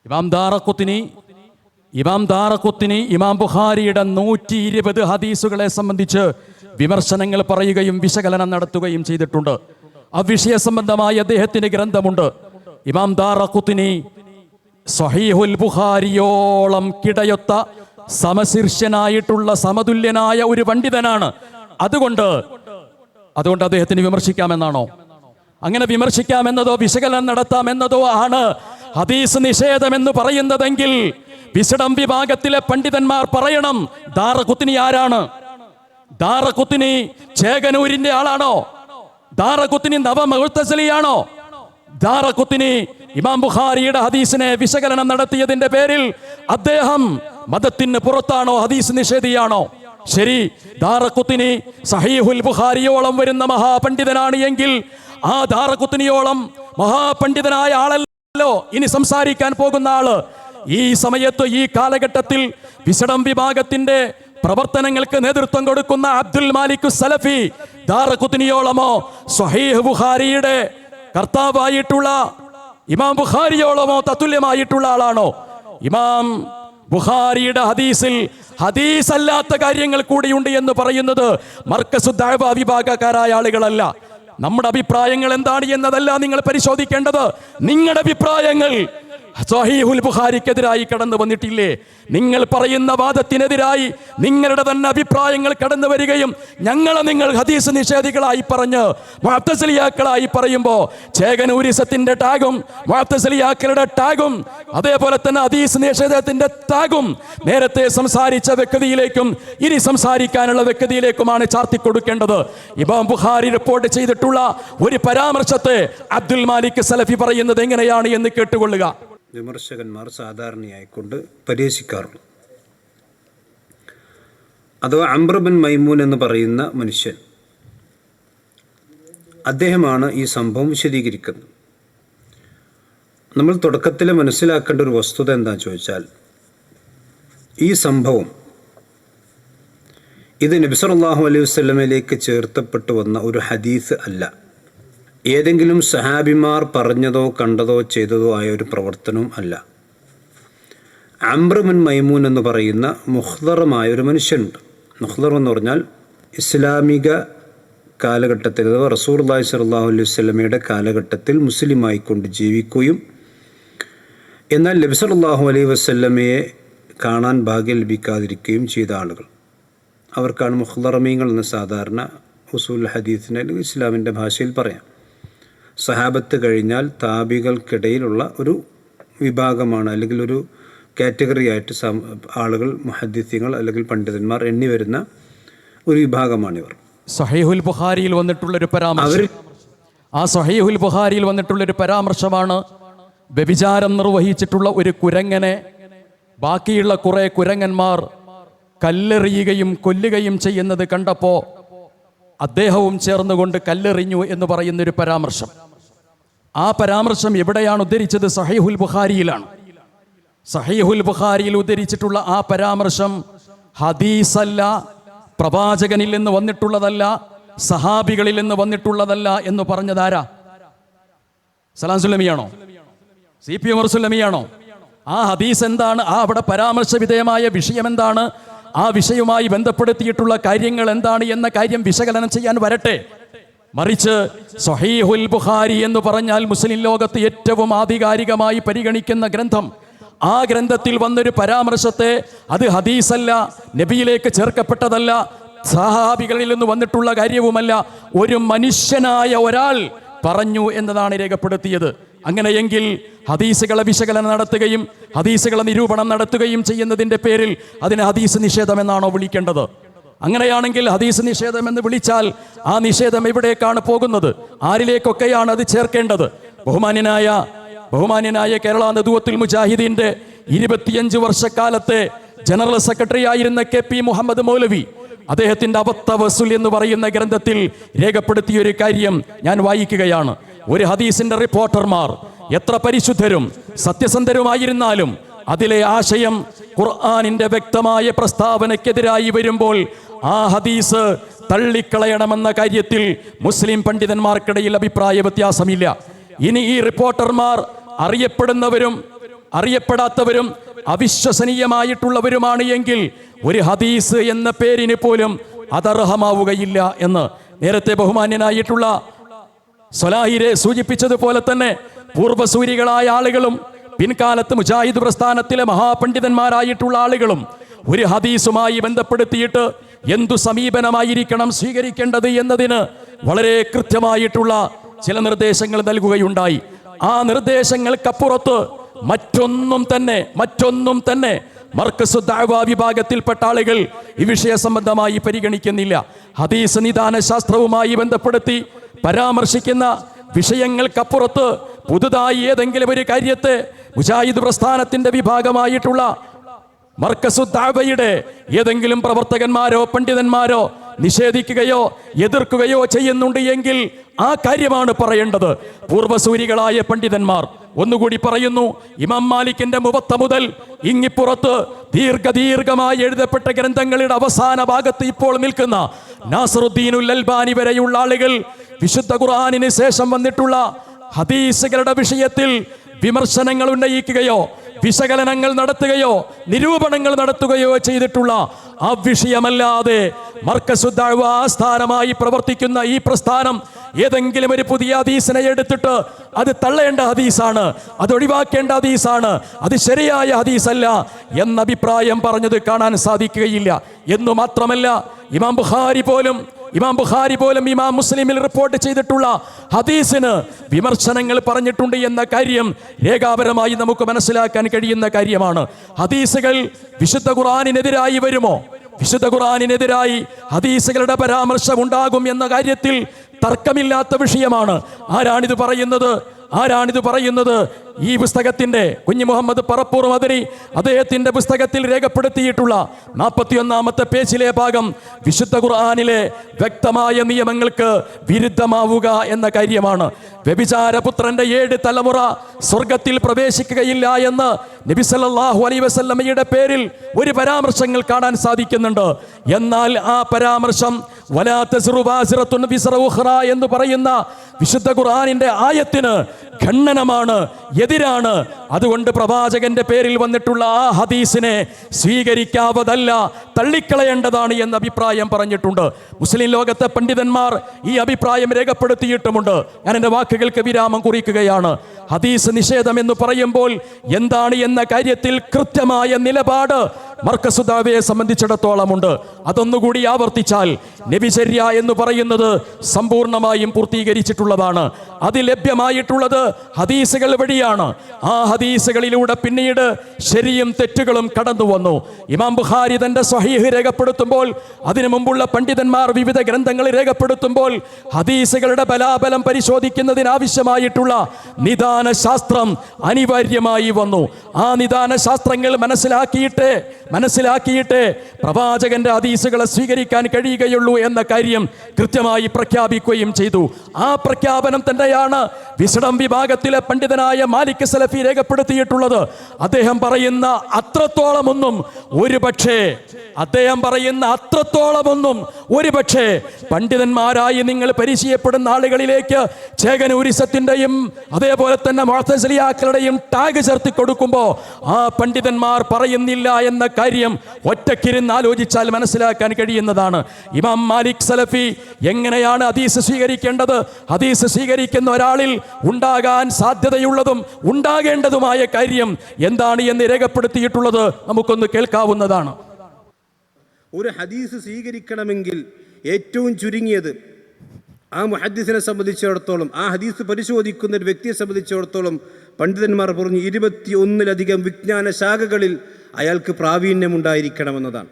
ഇമാം ദാറഖുത്നി ഇമാം ബുഖാരിയുടെ 120 ഹദീസുകളെ സംബന്ധിച്ച് വിമർശനങ്ങൾ പറയുകയും വിശകലനം നടത്തുകയും ചെയ്തിട്ടുണ്ട്. ആ വിഷയ സംബന്ധമായ അദ്ദേഹത്തിന്റെ ഗ്രന്ഥമുണ്ട്. ഇമാം ദാറഖുത്നി സ്വഹീഹുൽ ബുഖാരിയോളം കിടയൊത്ത സമശീർഷ്യനായിട്ടുള്ള സമതുല്യനായ ഒരു പണ്ഡിതനാണ്. അതുകൊണ്ട് അദ്ദേഹത്തിന് വിമർശിക്കാമെന്നാണോ? അങ്ങനെ വിമർശിക്കാമെന്നതോ വിശകലനം നടത്താമെന്നതോ ആണ് ഹദീസ് നിഷേധമെന്ന് പറയുന്നതെങ്കിൽ വിസ്ഡം വിഭാഗത്തിലെ പണ്ഡിതന്മാർ പറയണം, ദാറഖുത്നി ആരാണ്? ദാറഖുത്നി ചേകനൂരിന്റെ ആളാണോ? ദാറഖുത്നി നവമുഅ്തസിലിയാണോ? ദാറഖുത്നി ഇമാം ബുഖാരിയുടെ ഹദീസിനെ വിശകലനം നടത്തിയതിന്റെ പേരിൽ അദ്ദേഹം മതത്തിന് പുറത്താണോ? ഹദീസ് നിഷേധിയാണോ? ശരി, ദാറഖുത്നി സഹീഹുൽ ബുഖാരിയോളം വരുന്ന മഹാപണ്ഡിതനാണ് എങ്കിൽ ആ ദാറഖുത്നിയോളം മഹാപണ്ഡിതനായ ആളല്ലോ ഇനി സംസാരിക്കാൻ പോകുന്ന ആള്. ഈ സമയത്ത് ഈ കാലഘട്ടത്തിൽ വിസ്ഡം വിഭാഗത്തിന്റെ പ്രവർത്തനങ്ങൾക്ക് നേതൃത്വം കൊടുക്കുന്ന അബ്ദുൽ മാലിക് സലഫി ദാറഖുത്നിയോളമോ സ്വഹീഹ് ബുഖാരിയുടെ കർത്താവായിട്ടുള്ള ഇമാം ബുഖാരിയോളമോ തത്തുല്യമായിട്ടുള്ള ആളാണോ? ഇമാം ബുഖാരിയുടെ ഹദീസിൽ ഹദീസ് അല്ലാത്ത കാര്യങ്ങൾ കൂടിയുണ്ട് എന്ന് പറയുന്നത് മർക്കസു ദഅ്വ വിഭാഗക്കാരായ ആളുകളല്ല. നമ്മുടെ അഭിപ്രായങ്ങൾ എന്താണ് എന്നതല്ല നിങ്ങൾ പരിശോധിക്കേണ്ടത്. നിങ്ങളുടെ അഭിപ്രായങ്ങൾ സ്വഹീഹുൽ ബുഖാരിക്കെതിരായി കടന്നു വന്നിട്ടില്ലേ? നിങ്ങൾ പറയുന്ന വാദത്തിനെതിരായി നിങ്ങളുടെ തന്നെ അഭിപ്രായങ്ങൾ കടന്നു വരികയും നിങ്ങൾ ഹദീസ് നിഷേധികളായി പറഞ്ഞ് മുഅ്തസിലിയാക്കളായി പറയുമ്പോൾ ചേകനൂരിസത്തിന്റെ ടാഗും മുഅ്തസിലിയാക്കളുടെ ടാഗും അതേപോലെ തന്നെ ഹദീസ് നിഷേധത്തിന്റെ ടാഗും നേരത്തെ സംസാരിച്ച വ്യക്തിയിലേക്കും ഇനി സംസാരിക്കാനുള്ള വ്യക്തിയിലേക്കുമാണ് ചാർത്തി കൊടുക്കേണ്ടത്. ഇമാം ബുഖാരി റിപ്പോർട്ട് ചെയ്തിട്ടുള്ള ഒരു പരാമർശത്തെ അബ്ദുൽ മാലിക് സലഫി പറയുന്നത് എങ്ങനെയാണ് എന്ന് കേട്ടുകൊള്ളുക. വിമർശകന്മാർ സാധാരണയായിക്കൊണ്ട് പരിഹസിക്കാറുള്ളൂ. അഥവാ അംർ ബിൻ മൈമൂൻ എന്ന് പറയുന്ന മനുഷ്യൻ അദ്ദേഹമാണ് ഈ സംഭവം വിശദീകരിക്കുന്നത്. നമ്മൾ തുടക്കത്തിൽ മനസ്സിലാക്കേണ്ട ഒരു വസ്തുത എന്താണെന്ന് ചോദിച്ചാൽ, ഈ സംഭവം ഇത് നബി സല്ലല്ലാഹു അലൈഹി വസല്ലമയിലേക്ക് ചേർത്തപ്പെട്ടു വന്ന ഒരു ഹദീസ് അല്ല. ഏതെങ്കിലും സഹാബിമാർ പറഞ്ഞതോ കണ്ടതോ ചെയ്തതോ ആയ ഒരു പ്രവർത്തനവും അല്ല. അംർ ബിൻ മൈമൂൻ എന്ന് പറയുന്ന മുഖ്ദറമായ ഒരു മനുഷ്യനുണ്ട്. മുഖ്ദർ എന്ന് പറഞ്ഞാൽ ഇസ്ലാമിക കാലഘട്ടത്തിൽ, അഥവാ റസൂലുള്ളാഹി സ്വല്ലല്ലാഹു അലൈഹി വസല്ലമയുടെ കാലഘട്ടത്തിൽ മുസ്ലിമായിക്കൊണ്ട് ജീവിക്കുകയും എന്നാൽ നബി സല്ലല്ലാഹു അലൈഹി വസല്ലമയെ കാണാൻ ഭാഗ്യം ലഭിക്കാതിരിക്കുകയും ചെയ്ത ആളുകൾ, അവർക്കാണ് മുഖ്ദറമീങ്ങൾ എന്ന് സാധാരണ ഉസൂൽ ഹദീസിൻ്റെ ഇസ്ലാമിൻ്റെ ഭാഷയിൽ പറയാം. സഹാബത്ത് കഴിഞ്ഞാൽ താബികൾക്കിടയിലുള്ള ഒരു വിഭാഗമാണ്, അല്ലെങ്കിൽ ഒരു കാറ്റഗറി ആയിട്ട് ആളുകൾ, മുഹദ്ദിഥീങ്ങൾ അല്ലെങ്കിൽ പണ്ഡിതന്മാർ എണ്ണി വരുന്ന ഒരു വിഭാഗമാണിവർ. സഹീഹുൽ ബുഖാരിയിൽ വന്നിട്ടുള്ളൊരു പരാമർശം, ആ സഹീഹുൽ ബുഖാരിയിൽ വന്നിട്ടുള്ളൊരു പരാമർശമാണ്, വ്യഭിചാരം നിർവഹിച്ചിട്ടുള്ള ഒരു കുരങ്ങനെ ബാക്കിയുള്ള കുറേ കുരങ്ങന്മാർ കല്ലെറിയുകയും കൊല്ലുകയും ചെയ്യുന്നത് കണ്ടപ്പോൾ അദ്ദേഹവും ചേർന്നുകൊണ്ട് കല്ലെറിഞ്ഞു എന്ന് പറയുന്നൊരു പരാമർശം. ആ പരാമർശം എവിടെയാണ് ഉദ്ധരിച്ചത്? സഹീഹുൽ ബുഖാരിയിലാണ്. സഹീഹുൽ ബുഖാരിയിൽ ഉദ്ധരിച്ചിട്ടുള്ള ആ പരാമർശം ഹദീസല്ല, പ്രവാചകനിൽ നിന്ന് വന്നിട്ടുള്ളതല്ല, സഹാബികളിൽ നിന്ന് വന്നിട്ടുള്ളതല്ല എന്ന് പറഞ്ഞതാരാ? സലാം സുല്ലമിയാണോ? CP ഉമർ സുല്ലമിയാണോ? ആ ഹദീസ് എന്താണ്? ആ അവിടെ പരാമർശ വിധേയമായ വിഷയം എന്താണ്? ആ വിഷയവുമായി ബന്ധപ്പെടുത്തിയിട്ടുള്ള കാര്യങ്ങൾ എന്താണ് എന്ന കാര്യം വിശകലനം ചെയ്യാൻ വരട്ടെ. മറിച്ച് സഹീഹുൽ ബുഖാരി എന്ന് പറഞ്ഞാൽ മുസ്ലിം ലോകത്ത് ഏറ്റവും ആധികാരികമായി പരിഗണിക്കുന്ന ഗ്രന്ഥം. ആ ഗ്രന്ഥത്തിൽ വന്നൊരു പരാമർശത്തെ അത് ഹദീസല്ല, നബിയിലേക്ക് ചേർക്കപ്പെട്ടതല്ല, സഹാബികളിൽ നിന്ന് വന്നിട്ടുള്ള കാര്യവുമല്ല, ഒരു മനുഷ്യനായ ഒരാൾ പറഞ്ഞു എന്നതാണ് രേഖപ്പെടുത്തിയത്. അങ്ങനെയെങ്കിൽ ഹദീസുകളെ വിശകലനം നടത്തുകയും ഹദീസുകളെ നിരൂപണം നടത്തുകയും ചെയ്യുന്നതിൻ്റെ പേരിൽ അതിനെ ഹദീസ് നിഷേധമെന്നാണോ വിളിക്കേണ്ടത്? അങ്ങനെയാണെങ്കിൽ ഹദീസ് നിഷേധം എന്ന് വിളിച്ചാൽ ആ നിഷേധം എവിടേക്കാണ് പോകുന്നത്? ആരിലേക്കൊക്കെയാണ് അത് ചേർക്കേണ്ടത്? ബഹുമാന്യനായ കേരള നദുവത്തുൽ മുജാഹിദീൻ്റെ 25 വർഷക്കാലത്തെ ജനറൽ സെക്രട്ടറി ആയിരുന്ന KP മുഹമ്മദ് മൗലവി അദ്ദേഹത്തിൻ്റെ അബദ്ധ വസൂൽ എന്ന് പറയുന്ന ഗ്രന്ഥത്തിൽ രേഖപ്പെടുത്തിയൊരു കാര്യം ഞാൻ വായിക്കുകയാണ്. ഒരു ഹദീസിന്റെ റിപ്പോർട്ടർമാർ എത്ര പരിശുദ്ധരും സത്യസന്ധരുമായിരുന്നാലും അതിലെ ആശയം ഖുർആനിന്റെ വ്യക്തമായ പ്രസ്താവനയ്ക്കെതിരായി വരുമ്പോൾ ആ ഹദീസ് തള്ളിക്കളയണമെന്ന കാര്യത്തിൽ മുസ്ലിം പണ്ഡിതന്മാർക്കിടയിൽ അഭിപ്രായ വ്യത്യാസമില്ല. ഇനി ഈ റിപ്പോർട്ടർമാർ അറിയപ്പെടുന്നവരും അറിയപ്പെടാത്തവരും അവിശ്വസനീയമായിട്ടുള്ളവരുമാണ് എങ്കിൽ ഒരു ഹദീസ് എന്ന പേരിന് പോലും അതർഹമാവുകയില്ല എന്ന് നേരത്തെ ബഹുമാന്യനായിട്ടുള്ള സ്വലാഹിരെ സൂചിപ്പിച്ചതുപോലെ തന്നെ പൂർവ്വസൂരികളായ ആളുകളും പിൻകാലത്ത് മുജാഹിദ് പ്രസ്ഥാനത്തിലെ മഹാപണ്ഡിതന്മാരായിട്ടുള്ള ആളുകളും ഒരു ഹദീസുമായി ബന്ധപ്പെടുത്തിയിട്ട് എന്തു സമീപനമായിരിക്കണം സ്വീകരിക്കേണ്ടത് എന്നതിന് വളരെ കൃത്യമായിട്ടുള്ള ചില നിർദ്ദേശങ്ങൾ നൽകുകയുണ്ടായി. ആ നിർദ്ദേശങ്ങൾക്കപ്പുറത്ത് മറ്റൊന്നും തന്നെ മർക്കസു ദഅവ വിഭാഗത്തിൽപ്പെട്ട ആളുകൾ ഈ വിഷയ സംബന്ധമായി പരിഗണിക്കുന്നില്ല. ഹദീസ് നിദാന ശാസ്ത്രവുമായി ബന്ധപ്പെടുത്തി പരാമർശിക്കുന്ന വിഷയങ്ങൾക്കപ്പുറത്ത് പുതുതായി ഏതെങ്കിലും ഒരു കാര്യത്തെ മുജാഹിദ് പ്രസ്ഥാനത്തിന്റെ വിഭാഗമായിട്ടുള്ള മർക്കസു ദഅവയുടെ ഏതെങ്കിലും പ്രവർത്തകന്മാരോ പണ്ഡിതന്മാരോ നിഷേധിക്കുകയോ എതിർക്കുകയോ ചെയ്യുന്നുണ്ട് എങ്കിൽ ആ കാര്യമാണ് പറയേണ്ടത്. പൂർവ്വസൂരികളായ പണ്ഡിതന്മാർ, ഒന്നുകൂടി പറയുന്നു, ഇമാം മാലിക്കിന്റെ മുവത്ത മുതൽ ഇങ്ങിപ്പുറത്ത് ദീർഘമായി എഴുതപ്പെട്ട ഗ്രന്ഥങ്ങളുടെ അവസാന ഭാഗത്ത് ഇപ്പോൾ നിൽക്കുന്ന നാസറുദ്ദീനുൽ അൽബാനി വരെയുള്ള ആളുകൾ വിശുദ്ധ ഖുർആനിന് ശേഷം വന്നിട്ടുള്ള ഹദീസുകളുടെ വിഷയത്തിൽ വിമർശനങ്ങൾ ഉന്നയിക്കുകയോ വിശകലനങ്ങൾ നടത്തുകയോ നിരൂപണങ്ങൾ നടത്തുകയോ ചെയ്തിട്ടുള്ള ആ വിഷയമല്ലാതെ മർക്കസു ദഅവ ആസ്ഥാനമായി പ്രവർത്തിക്കുന്ന ഈ പ്രസ്ഥാനം ഏതെങ്കിലും ഒരു പുതിയ ഹദീസിനെ എടുത്തിട്ട് അത് തള്ളേണ്ട ഹദീസാണ്, അത് ഒഴിവാക്കേണ്ട ഹദീസാണ്, അത് ശരിയായ ഹദീസല്ല എന്ന അഭിപ്രായം പറഞ്ഞത് കാണാൻ സാധിക്കുകയില്ല. എന്നു മാത്രമല്ല, ഇമാം ബുഖാരി പോലും ഇമാം മുസ്ലിമിൽ റിപ്പോർട്ട് ചെയ്തിട്ടുള്ള ഹദീസിന് വിമർശനങ്ങൾ പറഞ്ഞിട്ടുണ്ട് എന്ന കാര്യം രേഖാപരമായി നമുക്ക് മനസ്സിലാക്കാൻ കഴിയുന്ന കാര്യമാണ്. ഹദീസുകൾ വിശുദ്ധ ഖുർആനിനെതിരായി വരുമോ? വിശുദ്ധ ഖുർആനിനെതിരായി ഹദീസുകളുടെ പരാമർശം ഉണ്ടാകും എന്ന കാര്യത്തിൽ തർക്കമില്ലാത്ത വിഷയമാണ്. ആരാണിത് പറയുന്നത്? ആരാണിത് പറയുന്നത്? ഈ പുസ്തകത്തിന്റെ കുഞ്ഞു മുഹമ്മദ് പറപ്പൂർ മദനി അദ്ദേഹത്തിന്റെ പുസ്തകത്തിൽ രേഖപ്പെടുത്തിയിട്ടുള്ള 41-ാമത്തെ പേജിലെ ഭാഗം വിശുദ്ധ ഖുർആനിലെ വ്യക്തമായ നിയമങ്ങൾക്ക് വിരുദ്ധമാവുക എന്ന കാര്യമാണ്. വ്യഭിചാരപുത്രന്റെ 7 തലമുറ സ്വർഗത്തിൽ പ്രവേശിക്കുകയില്ല എന്ന് നബി സല്ലല്ലാഹു അലൈഹി വസല്ലമയുടെ പേരിൽ ഒരു പരാമർശങ്ങൾ കാണാൻ സാധിക്കുന്നുണ്ട്. എന്നാൽ ആ പരാമർശം വലാ തസ്റു ബാസിറത്തുൻ ബിസ്റ ഉഖ്റ എന്ന് പറയുന്ന വിശുദ്ധ ഖുർആനിന്റെ ആയത്തിന് ഖണ്ഡനമാണ്, എതിരാണ്. അതുകൊണ്ട് പ്രവാചകന്റെ പേരിൽ വന്നിട്ടുള്ള ആ ഹദീസിനെ സ്വീകരിക്കാവതല്ല, തള്ളിക്കളയേണ്ടതാണ് എന്ന അഭിപ്രായം പറഞ്ഞിട്ടുണ്ട്. മുസ്ലിം ലോകത്തെ പണ്ഡിതന്മാർ ഈ അഭിപ്രായം രേഖപ്പെടുത്തിയിട്ടുമുണ്ട്. ഞാൻ എൻ്റെ വാക്കുകൾക്ക് വിരാമം കുറിക്കുകയാണ്. ഹദീസ് നിഷേധം എന്ന് പറയുമ്പോൾ എന്താണ് എന്ന കാര്യത്തിൽ കൃത്യമായ നിലപാട് മർക്കസ് ദഅവയെ സംബന്ധിച്ചിടത്തോളമുണ്ട്. അതൊന്നുകൂടി ആവർത്തിച്ചാൽ നബിചര്യ എന്ന് പറയുന്നത് സമ്പൂർണമായും പൂർത്തീകരിച്ചിട്ടുള്ളതാണ്. അത് ലഭ്യമായിട്ടുള്ളത് ഹദീസുകൾ വഴിയാണ്. ആ ഹദീസുകളിലൂടെ പിന്നീട് ശരിയും തെറ്റുകളും കടന്നു വന്നു. ഇമാം ബുഖാരി തന്റെ സ്വഹീഹ് രേഖപ്പെടുത്തുമ്പോൾ, അതിനു മുമ്പുള്ള പണ്ഡിതന്മാർ വിവിധ ഗ്രന്ഥങ്ങൾ രേഖപ്പെടുത്തുമ്പോൾ ഹദീസുകളുടെ ബലാബലം പരിശോധിക്കുന്നതിനാവശ്യമായിട്ടുള്ള നിദാന ശാസ്ത്രം അനിവാര്യമായി വന്നു. ആ നിദാന ശാസ്ത്രങ്ങൾ മനസ്സിലാക്കിയിട്ട് പ്രവാചകന്റെ ഹദീസുകളെ സ്വീകരിക്കാൻ കഴിയുകയുള്ളൂ എന്ന കാര്യം കൃത്യമായി പ്രഖ്യാപിക്കുകയും ചെയ്തു. ആ പ്രഖ്യാപനം തന്നെയാണ് വിസ്ഡം വിഭാഗത്തിലെ പണ്ഡിതനായ മാലിക് സലഫി രേഖപ്പെടുത്തിയിട്ടുള്ളത്. അദ്ദേഹം പറയുന്ന അത്രത്തോളമൊന്നും ഒരുപക്ഷെ പണ്ഡിതന്മാരായി നിങ്ങൾ പരിചയപ്പെടുന്ന ആളുകളിലേക്ക് ചേകനൂരിസത്തിന്റെയും അതേപോലെ തന്നെ മുഅ്തസിലിയാക്കളുടെയും ടാഗ് ചേർത്തി കൊടുക്കുമ്പോൾ ആ പണ്ഡിതന്മാർ പറയുന്നില്ല എന്ന കാര്യം ഒറ്റക്കിരുന്ന് ആലോചിച്ചാൽ മനസ്സിലാക്കാൻ കഴിയുന്നതാണ്. ഇമാം മാലിക് സലഫി എങ്ങനെയാണ് ഹദീസ് സ്വീകരിക്കേണ്ടത്, ഹദീസ് സ്വീകരിക്കുന്ന ഒരാളിൽ ഉണ്ടാകാൻ സാധ്യതയുള്ളതും ഉണ്ടാകേണ്ടതുമായ കാര്യം എന്താണ് എന്ന് രേഖപ്പെടുത്തിയിട്ടുള്ളത് നമുക്കൊന്ന് കേൾക്കാവുന്നതാണ്. ഒരു ഹദീസ് സ്വീകരിക്കണമെങ്കിൽ ഏറ്റവും ചുരുങ്ങിയത് ആ മുഹദ്ദിസിനെ സംബന്ധിച്ചിടത്തോളം, ആ ഹദീസ് പരിശോധിക്കുന്ന ഒരു വ്യക്തിയെ സംബന്ധിച്ചിടത്തോളം പണ്ഡിതന്മാർ പറഞ്ഞു 21-ലധികം വിജ്ഞാന ശാഖകളിൽ അയാൾക്ക് പ്രാവീണ്യമുണ്ടായിരിക്കണമെന്നതാണ്.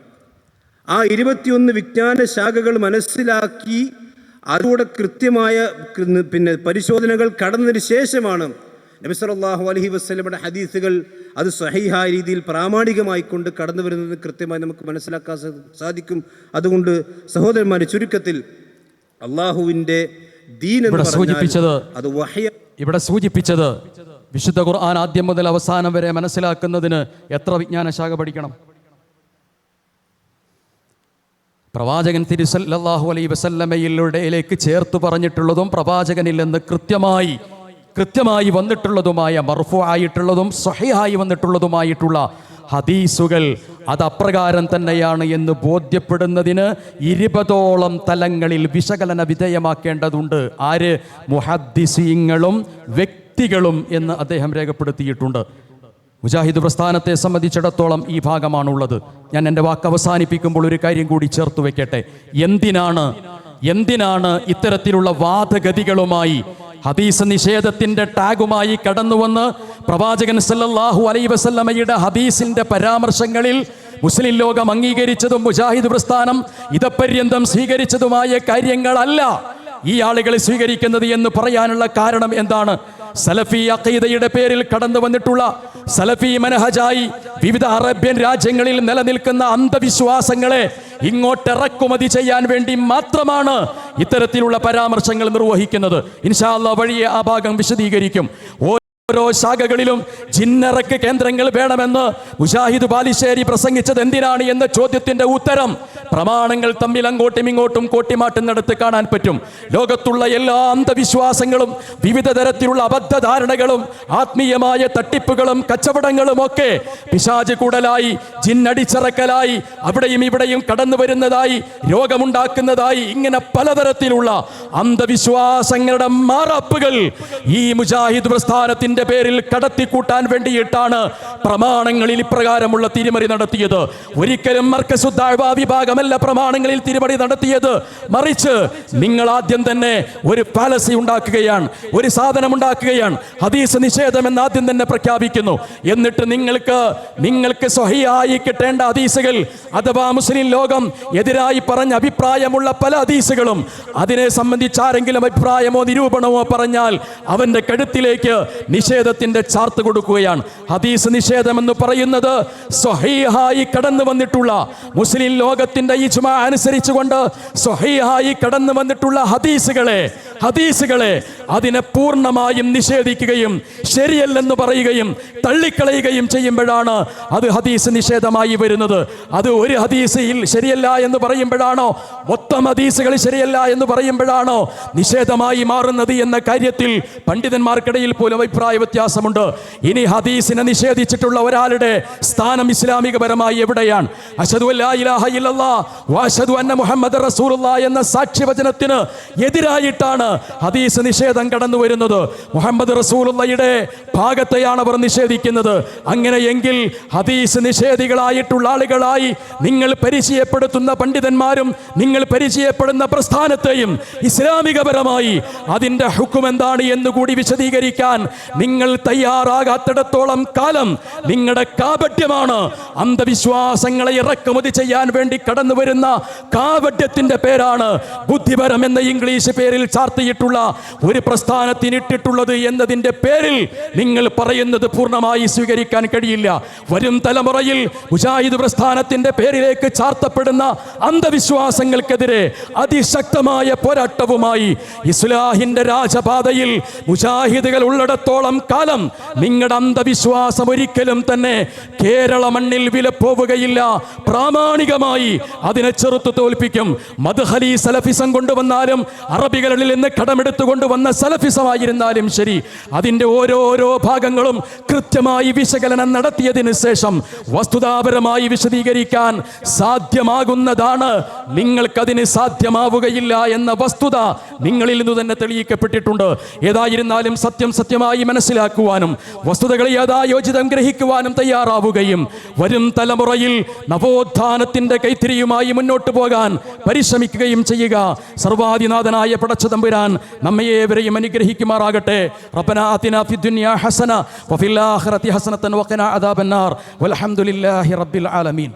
ആ 21 വിജ്ഞാന ശാഖകൾ മനസ്സിലാക്കി അതോടെ കൃത്യമായ പരിശോധനകൾ കടന്നതിന് ശേഷമാണ് നബി സല്ലല്ലാഹു അലൈഹി വസല്ലമയുടെ ഹദീസുകൾ അത് സ്വഹീഹായ രീതിയിൽ പ്രാമാണികമായി കൊണ്ട് കടന്നു വരുന്നത് കൃത്യമായി നമുക്ക് മനസ്സിലാക്കാൻ സാധിക്കും. അതുകൊണ്ട് സഹോദരന്മാരെ, ചുരുക്കത്തിൽ അള്ളാഹുവിൻ്റെ ദീൻ എന്ന് പറഞ്ഞാൽ അത് ഇവിടെ സൂചിപ്പിച്ചത് വിശുദ്ധ ഖുർആൻ ആദ്യം മുതൽ അവസാനം വരെ മനസ്സിലാക്കുന്നതിന് എത്ര വിജ്ഞാന ശാഖ പഠിക്കണം? പ്രവാചകൻ സല്ലല്ലാഹു അലൈഹി വസല്ലമയിലേക്ക് ചേർത്ത് പറഞ്ഞിട്ടുള്ളതും പ്രവാചകനിൽ നിന്ന് കൃത്യമായി വന്നിട്ടുള്ളതുമായ മർഫൂ ആയിട്ടുള്ളതും സ്വഹീഹായി വന്നിട്ടുള്ളതുമായിട്ടുള്ള ഹദീസുകൾ അത് അപ്രകാരം തന്നെയാണ് എന്ന് ബോധ്യപ്പെടുന്നതിന് 20ഓളം തലങ്ങളിൽ വിശകലന വിധേയമാക്കേണ്ടതുണ്ട്. ആര്? മുഹദ്ദിസീങ്ങളും വ്യക്തികളും എന്ന് അദ്ദേഹം രേഖപ്പെടുത്തിയിട്ടുണ്ട്. മുജാഹിദ് പ്രസ്ഥാനത്തെ സംബന്ധിച്ചിടത്തോളം ഈ ഭാഗമാണുള്ളത്. ഞാൻ എൻ്റെ വാക്ക് അവസാനിപ്പിക്കുമ്പോൾ ഒരു കാര്യം കൂടി ചേർത്ത് വെക്കട്ടെ. എന്തിനാണ് ഇത്തരത്തിലുള്ള വാദഗതികളുമായി ഹദീസ് നിഷേധത്തിന്റെ ടാഗുമായി കടന്നുവന്ന് പ്രവാചകൻ സല്ലല്ലാഹു അലൈഹി വസല്ലമയുടെ ഹദീസിന്റെ പരാമർശങ്ങളിൽ മുസ്ലിം ലോകം അംഗീകരിച്ചതും മുജാഹിദ് പ്രസ്ഥാനം ഇതപര്യന്തം സ്വീകരിച്ചതുമായ കാര്യങ്ങളല്ല ഈ ആളുകൾ സ്വീകരിക്കുന്നത് എന്ന് പറയാനുള്ള കാരണം എന്താണ്? സലഫി അഖീദയുടെ പേരിൽ കടന്നു വന്നിട്ടുള്ള സലഫി മനഹജായി വിവിധ അറേബ്യൻ രാജ്യങ്ങളിൽ നിലനിൽക്കുന്ന അന്ധവിശ്വാസങ്ങളെ ഇങ്ങോട്ട് ഇറക്കുമതി ചെയ്യാൻ വേണ്ടി മാത്രമാണ് ഇത്തരത്തിലുള്ള പരാമർശങ്ങൾ നിർവഹിക്കുന്നത്. ഇൻഷാ അല്ലാഹ് വഴിയെ ആ ഭാഗം വിശദീകരിക്കും. ഓരോ ശാഖകളിലും ജിന്നറക്ക് കേന്ദ്രങ്ങൾ വേണമെന്ന് മുജാഹിദ് ബാലിശ്ശേരി പ്രസംഗിച്ചത് എന്തിനാണ് എന്ന ചോദ്യത്തിന്റെ ഉത്തരം പ്രമാണങ്ങൾ തമ്മിൽ അങ്ങോട്ടും ഇങ്ങോട്ടും കോട്ടിമാട്ടുന്നിടത്ത് കാണാൻ പറ്റും. ലോകത്തുള്ള എല്ലാ അന്ധവിശ്വാസങ്ങളും വിവിധ തരത്തിലുള്ള അബദ്ധധാരണകളും ആത്മീയമായ തട്ടിപ്പുകളും കച്ചവടങ്ങളും ഒക്കെ പിശാച് കൂടലായി, ജിന്നടിച്ചിറക്കലായി, അവിടെയും ഇവിടെയും കടന്നു വരുന്നതായി, രോഗമുണ്ടാക്കുന്നതായി, ഇങ്ങനെ പലതരത്തിലുള്ള അന്ധവിശ്വാസങ്ങളുടെ മാറാപ്പുകൾ ഈ മുജാഹിദ് പ്രസ്ഥാനത്തിന്റെ വിശ്വാസത്തിന്റെ പേരിൽ കടത്തിക്കൂട്ടാൻ വേണ്ടിയിട്ടാണ് പ്രമാണങ്ങളിൽ ഇപ്രകാരമുള്ള തിരിമറി നടത്തിയത്. ഒരിക്കലും മർക്കസു ദഅ്വ വിഭാഗമല്ല പ്രമാണങ്ങളിൽ തിരിമറി നടത്തിയത്. മറിച്ച് നിങ്ങൾ ആദ്യം തന്നെ ഒരു പാലസി ഉണ്ടാക്കുകയാണ്, ഒരു സാധനം ഉണ്ടാക്കുകയാണ്. ഹദീസ് നിഷേധം എന്ന് ആദ്യം തന്നെ പ്രഖ്യാപിക്കുന്നു. എന്നിട്ട് നിങ്ങൾക്ക് സ്വഹീഹായി കിട്ടേണ്ട ഹദീസുകൾ അഥവാ മുസ്ലിം ലോകം എതിരായി പറഞ്ഞ അഭിപ്രായമുള്ള പല ഹദീസുകളും അതിനെ സംബന്ധിച്ച് ആരെങ്കിലും അഭിപ്രായമോ നിരൂപണമോ പറഞ്ഞാൽ അവന്റെ കഴുത്തിലേക്ക് നിഷേധത്തിന്റെ ചാർത്ത് കൊടുക്കുകയാണ്. ഹദീസ് നിഷേധം എന്ന് പറയുന്നത് സ്വഹീഹായി കടന്നു വന്നിട്ടുള്ള മുസ്ലിം ലോകത്തിന്റെ ഇജ്മാ അനുസരിച്ചുകൊണ്ട് സ്വഹീഹായി കടന്നു വന്നിട്ടുള്ള ഹദീസുകളെ അതിനെ പൂർണ്ണമായും നിഷേധിക്കുകയും ശരിയല്ലെന്ന് പറയുകയും തള്ളിക്കളയുകയും ചെയ്യുമ്പോഴാണ് അത് ഹദീസ് നിഷേധമായി വരുന്നത്. അത് ഒരു ഹദീസിൽ ശരിയല്ല എന്ന് പറയുമ്പോഴാണോ, മൊത്തം ഹദീസുകൾ ശരിയല്ല എന്ന് പറയുമ്പോഴാണോ നിഷേധമായി മാറുന്നത് എന്ന കാര്യത്തിൽ പണ്ഡിതന്മാർക്കിടയിൽ പോലും അഭിപ്രായ വ്യത്യാസമുണ്ട്. ഇനി ഹദീസിനെ നിഷേധിച്ചിട്ടുള്ള ഒരാളുടെ സ്ഥാനം ഇസ്ലാമികപരമായി എവിടെയാണ്? അശ്ഹദു അല്ലാ ഇലാഹ ഇല്ലല്ലാഹ് വഅശ്ഹദു അന്ന മുഹമ്മദർ റസൂലുള്ളാഹ് എന്ന സാക്ഷ്യവചനത്തിന് എതിരായിട്ടാണ് ഹദീസ് നിഷേധം കടന്നു വരുന്നത്. മുഹമ്മദ് റസൂലുള്ളാഹിയുടെ ഭാഗത്തെയാണ് അവർ നിഷേധിക്കുന്നത്. അങ്ങനെയെങ്കിൽ ഹദീസ് നിഷേധികളായിട്ടുള്ള ആളുകളായി നിങ്ങൾ പരിചയപ്പെടുത്തുന്ന പണ്ഡിതന്മാരും നിങ്ങൾ പരിചയപ്പെടുന്ന പ്രസ്ഥാനത്തെയും ഇസ്ലാമികപരമായി അതിൻ്റെ ഹുക്കം എന്താണ് എന്ന് കൂടി വിശദീകരിക്കാൻ നിങ്ങൾ തയ്യാറാകാത്തിടത്തോളം കാലം നിങ്ങളുടെ കാപട്യമാണ്. അന്ധവിശ്വാസങ്ങളെ ഇറക്കുമതി ചെയ്യാൻ വേണ്ടി കടന്നു വരുന്ന കാപട്യത്തിന്റെ പേരാണ് ബുദ്ധിപരം എന്ന ഇംഗ്ലീഷ് പേരിൽ ചാർത്തിയിട്ടുള്ള ഒരു പ്രസ്ഥാനത്തിനിട്ടിട്ടുള്ളത് എന്നതിൻ്റെ പേരിൽ നിങ്ങൾ പറയുന്നത് പൂർണ്ണമായി സ്വീകരിക്കാൻ കഴിയില്ല. വരും തലമുറയിൽ മുജാഹിദ് പ്രസ്ഥാനത്തിന്റെ പേരിലേക്ക് ചാർത്തപ്പെടുന്ന അന്ധവിശ്വാസങ്ങൾക്കെതിരെ അതിശക്തമായ പോരാട്ടവുമായി ഇസ്ലാഹിന്റെ രാജപാതയിൽ മുജാഹിദുകൾ ഉള്ളിടത്തോളം കാലം നിങ്ങളുടെ അന്ധവിശ്വാസം ഒരിക്കലും തന്നെ കേരള മണ്ണിൽ വിലപ്പോവുകയില്ല. പ്രാമാണികമായി അതിനെ ചെറുത്തു തോൽപ്പിക്കും. മദ്ഹലി സലഫിസം കൊണ്ടുവന്നാലും അറബികളിൽ നിന്ന് കടമെടുത്തു കൊണ്ടുവന്ന സലഫിസമായിരുന്നാലും ശരി, അതിൻ്റെ ഓരോരോ ഭാഗങ്ങളും കൃത്യമായി വിശകലനം നടത്തിയതിനു ശേഷം വസ്തുതാപരമായി വിശദീകരിക്കാൻ സാധ്യമാകുന്നതാണ്. നിങ്ങൾക്കതിന് സാധ്യമാവുകയില്ല എന്ന വസ്തുത നിങ്ങളിൽ നിന്ന് തന്നെ തെളിയിക്കപ്പെട്ടിട്ടുണ്ട്. ഏതായിരുന്നാലും സത്യമായി മനസ്സിലാക്കുവാനും വസ്തുതകളെ യഥായോചിതം ഗ്രഹിക്കുവാനും തയ്യാറാവുകയും വരും തലമുറയിൽ നവോത്ഥാനത്തിന്റെ കൈത്തിരിയുമായി മുന്നോട്ട് പോകാൻ പരിശ്രമിക്കുകയും ചെയ്യുക. സർവാധിനാഥനായ പടച്ചതമ്പുരാൻ നമ്മയേവരെയും അനുഗ്രഹിക്കുമാറാകട്ടെ. റബ്ബനാ ആതിനാ ഫിദ്ദുനിയാ ഹസന വഫിൽ ആഖിറതി ഹസനതൻ വഖിനാ അദാബന്നാർ വൽഹംദുലില്ലാഹി റബ്ബിൽ ആലമീൻ.